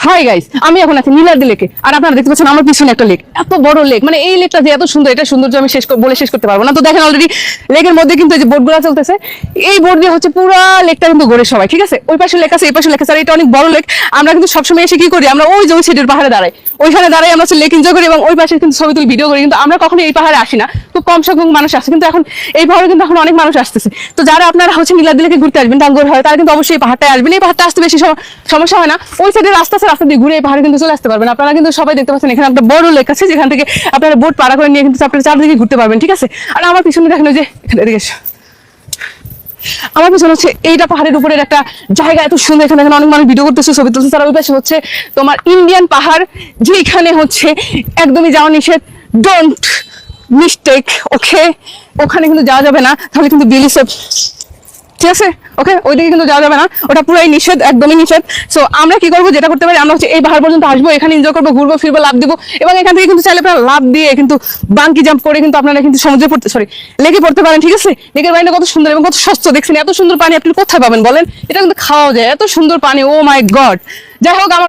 Hi guys, আমি এখন আছি নীলাদ্রি লেকে। আর আপনারা দেখতে পাচ্ছেন আমার পিছনে একটা লেক, এত বড় লেক। মানে এই লেকটা যে এত সুন্দর, এটা সৌন্দর্য আমি বলে শেষ করতে পারবো না। তো দেখেন অলরেডি লেকের মধ্যে কিন্তু এই যে বোটগুলো চলতেছে, এই বোট দিয়ে হচ্ছে পুরো লেকটা কিন্তু ঘোরে সবাই, ঠিক আছে? ওই পাশে লেক আছে, এই পাশে লেক আছে, আর এটা অনেক বড় লেক। আমরা কিন্তু সবসময় এসে কি করি, আমরা ওই যে ওই সাইডের পাহাড়ে দাঁড়াই, ওইখানে দাঁড়াই আমরা লেক এনজয় করি এবং ওই পাশে কিন্তু ছবি তুলি, ভিডিও করি। কিন্তু আমরা কখনো এই পাহাড়ে আসি না, খুব কম সংখ্যক মানুষ আসে। কিন্তু এখন এই পাহাড়ে কিন্তু এখন অনেক মানুষ আসতেছে। তো যারা আপনারা হচ্ছে নীলাদ্রি লেকে ঘুরতে আসবেন, টাঙ্গুয়ার হয়, তারা কিন্তু অবশ্যই এই পাহাড়টায় আসবেন। এই পাহাড়টা আসতে বেশি সমস্যা হয় না, ওই সাইডে রাস্তা আছে, রাস্তা দিয়ে ঘুরে এই পাহাড়ে কিন্তু চলে আসতে পারবেন। আপনারা কিন্তু সবাই দেখতে পাচ্ছেন এখানে একটা বড় লেক আছে, যেখান থেকে আপনারা বোট পাড়া করে নিয়ে কিন্তু আপনারা চারদিকে ঘুরতে পারবেন, ঠিক আছে? আর আমার পিছনে দেখেন ওই যে এদিকে এসো। আমার পিছনে হচ্ছে এইটা পাহাড়ের উপরের একটা জায়গা, এত সুন্দর। এখানে অনেক মানুষ ভিডিও করতেছে, ছবি তুলছে। তারা ওই পাশে হচ্ছে তোমার ইন্ডিয়ান পাহাড়, যেখানে হচ্ছে একদমই যাওয়া নিষেধ। ডোন্ট মিস্টেক, ওকে? ওখানে কিন্তু যাওয়া যাবে না, তাহলে কিন্তু বিলিসেফ, ঠিক আছে? ওকে, ওইদিকে কিন্তু যাওয়া যাবে না, ওটা পুরাই নিষেধ, একদমই নিষেধ। সো আমরা কি করবো, যেটা করতে পারি, আমরা হচ্ছে এই পাহাড় পর্যন্ত আসবো, এখানে এনজয় করবো, ঘুরবো ফিরবো, লাভ দিবো। এবং এখান থেকে কিন্তু চাইলে আপনারা লাভ দিয়ে কিন্তু বাঙ্কি জাম্প করে কিন্তু আপনারা কিন্তু সমুদ্রে পড়তে, সরি, লেকে পড়তে পারেন, ঠিক আছে? লেকের পানিটা কত সুন্দর এবং কত স্বচ্ছ, দেখছেন? এত সুন্দর পানি আপনি কোথায় পাবেন বলেন? এটা কিন্তু খাওয়া যায়, এত সুন্দর পানি, ও মাই গড। যাই হোক, আমার